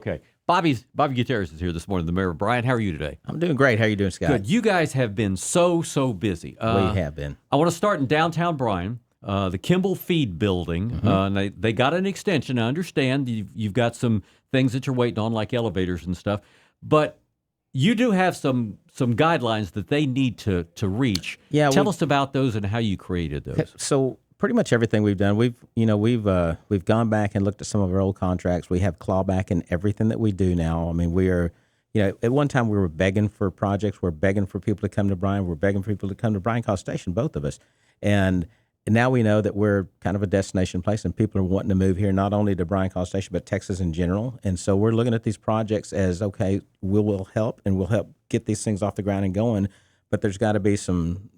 Okay. Bobby Gutierrez is here this morning, the mayor of Bryan. How are you today? I'm doing great. How are you doing, Scott? Good. You guys have been so busy. We have been. I want to start in downtown Bryan, the Kimball Feed Building. And they got an extension. I understand you've got some things that you're waiting on, like elevators and stuff. But you do have some guidelines that they need to reach. Yeah. Tell us about those and how you created those. So pretty much everything we've done, we've gone back and looked at some of our old contracts. We have clawback in everything that we do now. I mean, we are, at one time we were begging for projects. We're begging for people to come to Bryan. We're begging for people to come to Bryan College Station, both of us. And now we know that we're kind of a destination place, and people are wanting to move here, not only to Bryan College Station, but Texas in general. And so we're looking at these projects as, okay, we'll help, and we'll help get these things off the ground and going. But there's got to be some,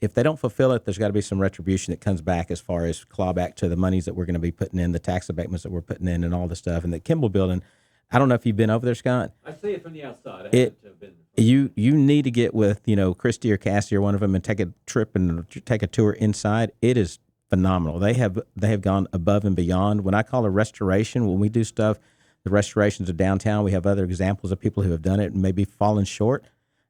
if they don't fulfill it, there's got to be some retribution that comes back as far as clawback to the monies that we're going to be putting in, the tax abatements that we're putting in, and all the stuff. And the Kimball Building, I don't know if you've been over there, Scott. I see it from the outside. I haven't been. You need to get with Christy or Cassie or one of them and take a trip and take a tour inside. It is phenomenal. They have gone above and beyond. When I call a restoration, when we do stuff, the restorations of downtown, we have other examples of people who have done it and maybe fallen short.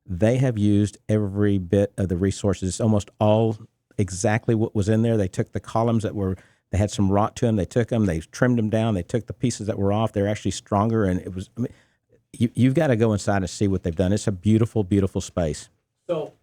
They have used every bit of the resources. It's almost all exactly what was in there. They took the columns they had some rot to them. They took them, they trimmed them down. They took the pieces that were off. They're actually stronger, and it was. You've got to go inside and see what they've done. It's a beautiful, beautiful space. So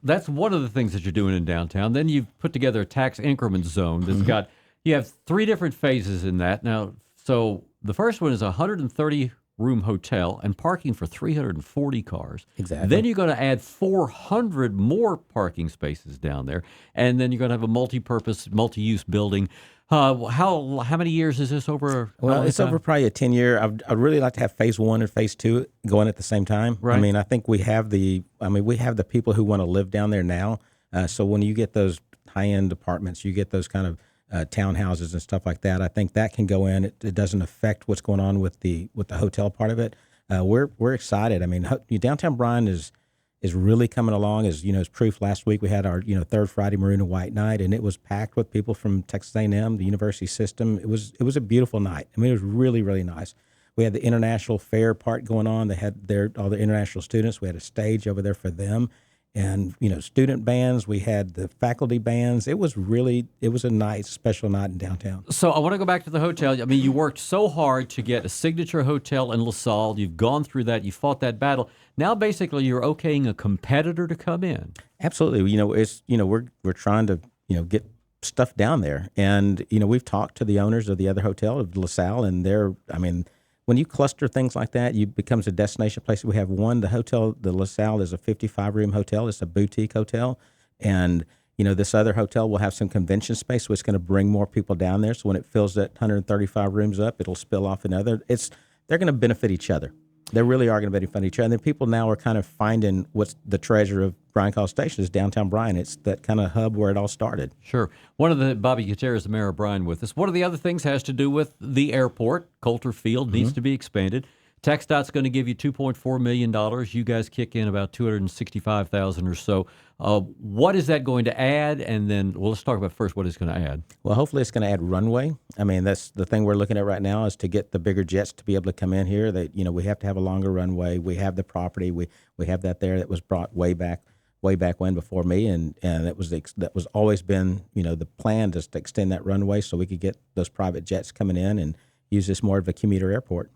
that's one of the things that you're doing in downtown. Then you've put together a tax increment zone that's you have 3 different phases in that. Now, so the first one is a 130-room hotel and parking for 340 cars. Exactly. Then you're going to add 400 more parking spaces down there, and then you're going to have a multi-purpose, multi-use building. How many years is this over? Well, it's over probably a 10-year. I'd really like to have phase 1 and phase 2 going at the same time. Right. I mean, I think we have the people who want to live down there now. So when you get those high-end apartments, you get those kind of townhouses and stuff like that. I think that can go in. It doesn't affect what's going on with the hotel part of it. We're excited. I mean, downtown Bryan is really coming along. As proof, last week we had our third Friday Maroon and White night, and it was packed with people from Texas A&M, the university system. It was a beautiful night. I mean, it was really, really nice. We had the international fair part going on. They had all the international students. We had a stage over there for them, and student bands. We had the faculty bands. It was a nice, special night in downtown. So I want to go back to the hotel. I mean, you worked so hard to get a signature hotel in LaSalle. You've gone through that. You fought that battle. Now, basically, you're okaying a competitor to come in. Absolutely. We're trying to get stuff down there, and we've talked to the owners of the other hotel of LaSalle, and when you cluster things like that, it becomes a destination place. We have the hotel, the LaSalle is a 55-room hotel. It's a boutique hotel, and this other hotel will have some convention space, so it's going to bring more people down there. So when it fills that 135 rooms up, it'll spill off another. They're going to benefit each other. They really are going to benefit each other. And then people now are kind of finding what's the treasure of Bryan College Station is downtown Bryan. It's that kind of hub where it all started. Sure. Bobby Gutierrez, the mayor of Bryan, with us. One of the other things has to do with the airport. Coulter Field needs to be expanded. TxDOT's going to give you $2.4 million. You guys kick in about $265,000 or so. What is that going to add? And then, let's talk about first what it's going to add. Well, hopefully it's going to add runway. I mean, that's the thing we're looking at right now is to get the bigger jets to be able to come in here. That we have to have a longer runway. We have the property. We have that there that was brought way back when before me, and that was always been the plan, just to extend that runway so we could get those private jets coming in and use this more of a commuter airport.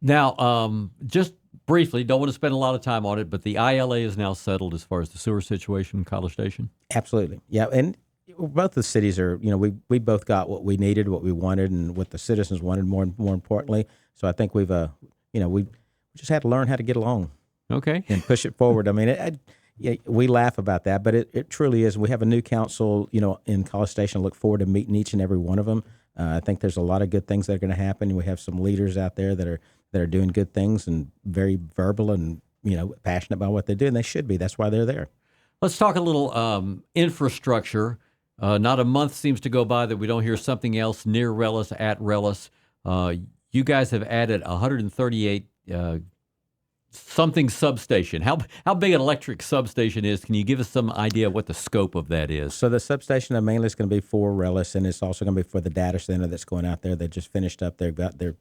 Now, just briefly, don't want to spend a lot of time on it, but the ILA is now settled as far as the sewer situation in College Station? Absolutely. Yeah, and both the cities are, we both got what we needed, what we wanted, and what the citizens wanted more importantly. So I think we just had to learn how to get along. Okay. And push it forward. I mean, we laugh about that, but it truly is. We have a new council, in College Station. I look forward to meeting each and every one of them. I think there's a lot of good things that are going to happen. We have some leaders out there that are doing good things and very verbal and passionate about what they do, and they should be. That's why they're there. Let's talk a little infrastructure. Not a month seems to go by that we don't hear something else near Rellis, at Rellis. You guys have added 138 something substation. How big an electric substation is? Can you give us some idea what the scope of that is? So the substation mainly is going to be for Relis, and it's also going to be for the data center that's going out there. They just finished up. They've got their,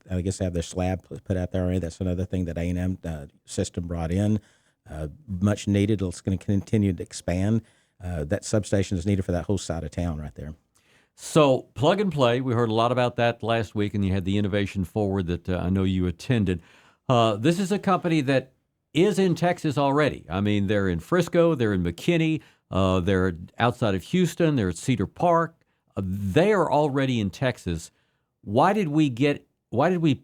I guess, they have their slab put out there already. That's another thing that A&M system brought in, much needed. It's going to continue to expand. That substation is needed for that whole side of town right there. So plug and play. We heard a lot about that last week, and you had the Innovation Forward that I know you attended. This is a company that is in Texas already. I mean, they're in Frisco, they're in McKinney, they're outside of Houston, they're at Cedar Park. They are already in Texas. Why did we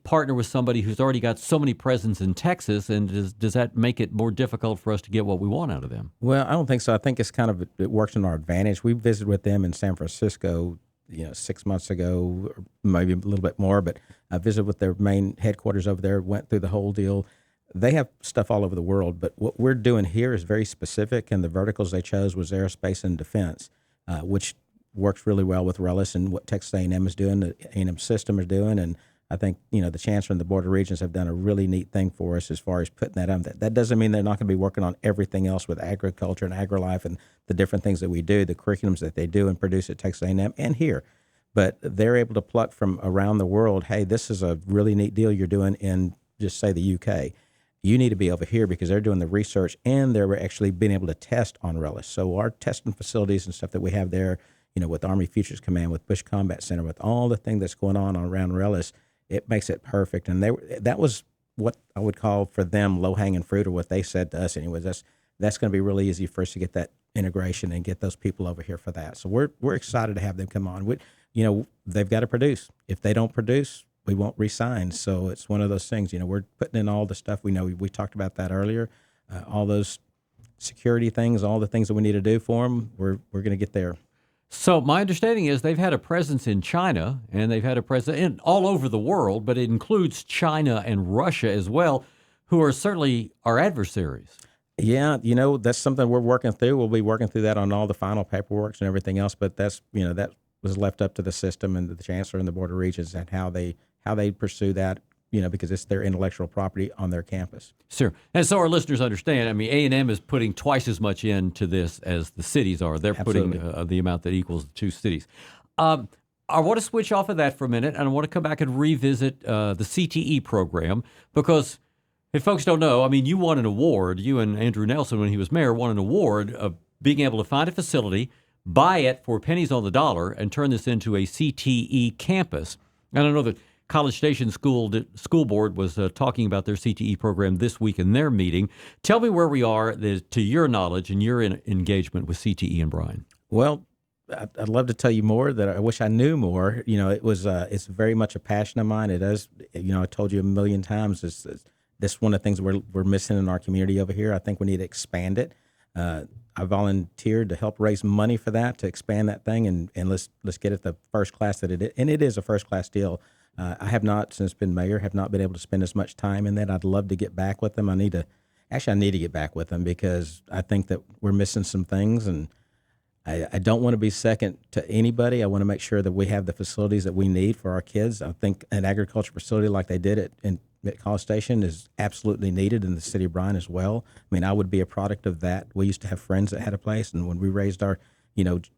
partner with somebody who's already got so many presence in Texas, and does that make it more difficult for us to get what we want out of them? Well, I don't think so. I think it works in our advantage. We visited with them in San Francisco 6 months ago, or maybe a little bit more, but I visited with their main headquarters over there, went through the whole deal. They have stuff all over the world, but what we're doing here is very specific, and the verticals they chose was aerospace and defense, which works really well with Relis and what Texas A&M is doing, the A&M system is doing, and I think, the Chancellor and the Board of Regents have done a really neat thing for us as far as putting that on. That doesn't mean they're not going to be working on everything else with agriculture and agri-life and the different things that we do, the curriculums that they do and produce at Texas A&M and here. But they're able to pluck from around the world, hey, this is a really neat deal you're doing in, just say, the UK. You need to be over here because they're doing the research and they're actually being able to test on Relis. So our testing facilities and stuff that we have there, with Army Futures Command, with Bush Combat Center, with all the thing that's going on around Relis, it makes it perfect. And that was what I would call for them low-hanging fruit, or what they said to us anyways. That's going to be really easy for us to get that integration and get those people over here for that. So we're excited to have them come on. They've got to produce. If they don't produce, we won't re-sign. So it's one of those things. We're putting in all the stuff. We talked about that earlier. All those security things, all the things that we need to do for them, we're going to get there. So my understanding is they've had a presence in China, and they've had a presence all over the world, but it includes China and Russia as well, who are certainly our adversaries. Yeah, that's something we're working through. We'll be working through that on all the final paperwork and everything else, but that's, that was left up to the system and the Chancellor and the Board of Regents and how they pursue that, because it's their intellectual property on their campus. Sure. And so our listeners understand, A&M is putting twice as much into this as the cities are. They're Absolutely. putting the amount that equals the two cities. I want to switch off of that for a minute, and I want to come back and revisit the CTE program, because if folks don't know, you won an award. You and Andrew Nelson, when he was mayor, won an award of being able to find a facility, buy it for pennies on the dollar, and turn this into a CTE campus. And I know that College Station School Board was talking about their CTE program this week in their meeting. Tell me where we are, to your knowledge and your engagement with CTE and Bryan. Well, I'd love to tell you more. That I wish I knew more. It's very much a passion of mine. It is. I told you a million times. This one of the things we're missing in our community over here. I think we need to expand it. I volunteered to help raise money for that, to expand that thing, and let's get it the first class that it is. And it is a first class deal. I have not, since been mayor, have not been able to spend as much time in that. I'd love to get back with them. I need to get back with them because I think that we're missing some things, and I don't want to be second to anybody. I want to make sure that we have the facilities that we need for our kids. I think an agriculture facility like they did at College Station is absolutely needed in the city of Bryan as well. I would be a product of that. We used to have friends that had a place, and when we raised our,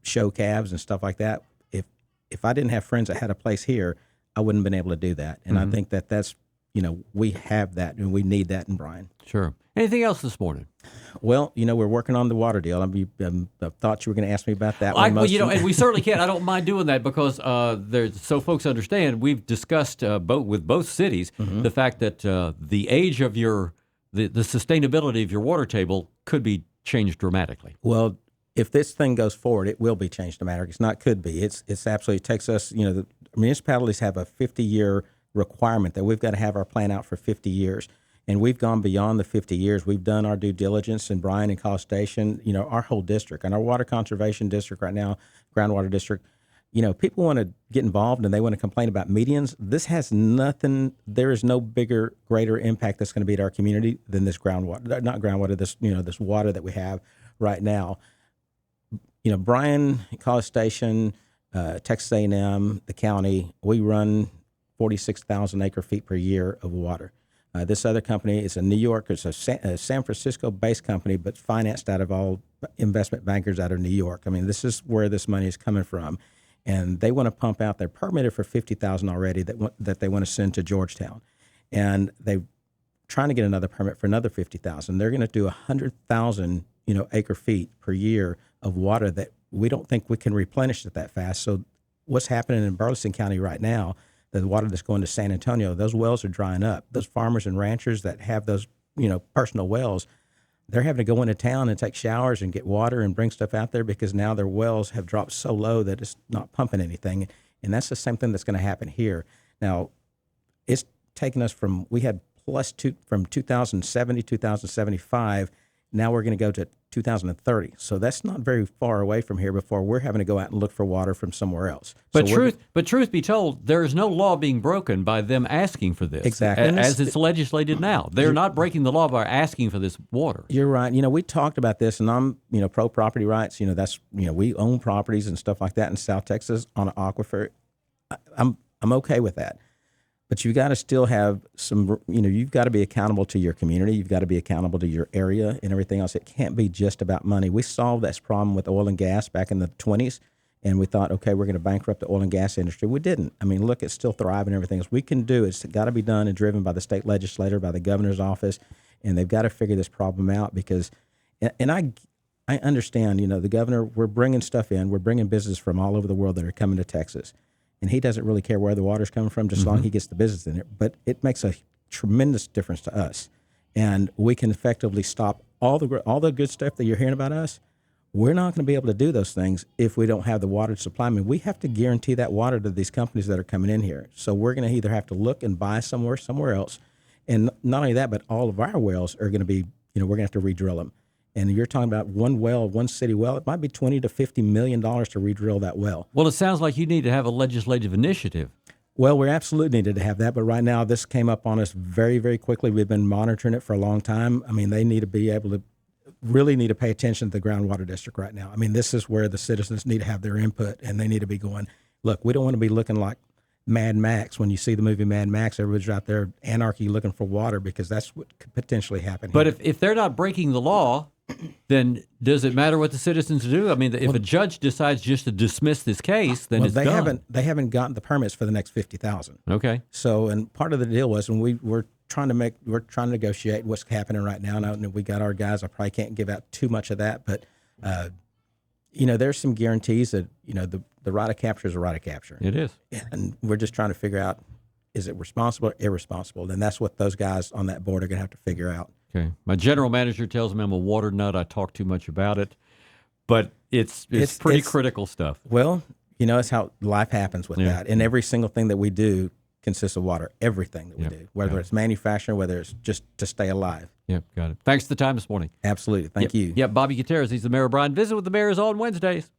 show calves and stuff like that, if I didn't have friends that had a place here, I wouldn't have been able to do that. And I think that's, we have that and we need that in Bryan. Sure. Anything else this morning? Well, we're working on the water deal. I thought you were going to ask me about that one. And we certainly can. I don't mind doing that because so folks understand, we've discussed with both cities the fact that the age of the sustainability of your water table could be changed dramatically. Well, if this thing goes forward, it will be changed dramatically. It's not could be. It's absolutely takes us. The municipalities have a 50-year requirement that we've got to have our plan out for 50 years. And we've gone beyond the 50 years. We've done our due diligence in Bryan and College Station, our whole district and our water conservation district right now, groundwater district. People want to get involved and they want to complain about medians. This has nothing. There is no bigger, greater impact that's going to be at our community than this groundwater, not groundwater, this water that we have right now. Bryan, College Station, Texas A&M, the county, we run 46,000 acre feet per year of water. This other company is a New York, it's a San Francisco-based company, but financed out of all investment bankers out of New York. I mean, this is where this money is coming from. And they want to pump out, they're permitted for 50,000 already that they want to send to Georgetown. And they're trying to get another permit for another 50,000. They're going to do 100,000, acre feet per year of water that we don't think we can replenish it that fast. So what's happening in Burleson County right now, the water that's going to San Antonio, those wells are drying up. Those farmers and ranchers that have those, personal wells, they're having to go into town and take showers and get water and bring stuff out there because now their wells have dropped so low that it's not pumping anything. And that's the same thing that's going to happen here. Now, it's taken us we had from 2070, 2075. Now we're going to go to 2030. So that's not very far away from here before we're having to go out and look for water from somewhere else. But truth be told, there is no law being broken by them asking for this. Exactly. As it's legislated now. They're not breaking the law by asking for this water. You're right. We talked about this, and I'm, pro property rights. That's, we own properties and stuff like that in South Texas on an aquifer. I'm okay with that. But you got to still have some, you've got to be accountable to your community. You've got to be accountable to your area and everything else. It can't be just about money. We solved this problem with oil and gas back in the 20s, and we thought, okay, we're going to bankrupt the oil and gas industry. We didn't. I mean, look, it's still thriving and everything else. We can do it. It's got to be done and driven by the state legislator, by the governor's office, and they've got to figure this problem out because, and I understand, the governor, we're bringing stuff in. We're bringing business from all over the world that are coming to Texas. And he doesn't really care where the water's coming from, just as long as he gets the business in it. But it makes a tremendous difference to us. And we can effectively stop all the good stuff that you're hearing about us. We're not going to be able to do those things if we don't have the water supply. I mean, we have to guarantee that water to these companies that are coming in here. So we're going to either have to look and buy somewhere else. And not only that, but all of our wells are going to be, we're going to have to re-drill them. And you're talking about one city well, it might be $20 to $50 million to re-drill that well. Well, it sounds like you need to have a legislative initiative. Well, we absolutely needed to have that, but right now this came up on us very, very quickly. We've been monitoring it for a long time. I mean, they need to be able to really need to pay attention to the groundwater district right now. I mean, this is where the citizens need to have their input, and they need to be going, look, we don't want to be looking like Mad Max. When you see the movie Mad Max, everybody's out there anarchy looking for water because that's what could potentially happen But here. if they're not breaking the law, then does it matter what the citizens do? I mean, if a judge decides just to dismiss this case, then it's done. They haven't gotten the permits for the next 50,000. Okay. So, and part of the deal was when we're trying to negotiate what's happening right now. And we got our guys. I probably can't give out too much of that, but there's some guarantees that the right of capture is a right of capture. It is, and we're just trying to figure out, is it responsible or irresponsible? And that's what those guys on that board are going to have to figure out. Okay. My general manager tells me I'm a water nut. I talk too much about it, but it's pretty critical stuff. Well, it's how life happens with that. And every single thing that we do consists of water. Everything that we do, whether it's manufacturing, whether it's just to stay alive. Yep, got it. Thanks for the time this morning. Absolutely. Thank you. Yep, Bobby Gutierrez, he's the mayor of Bryan. Visit with the mayors on Wednesdays.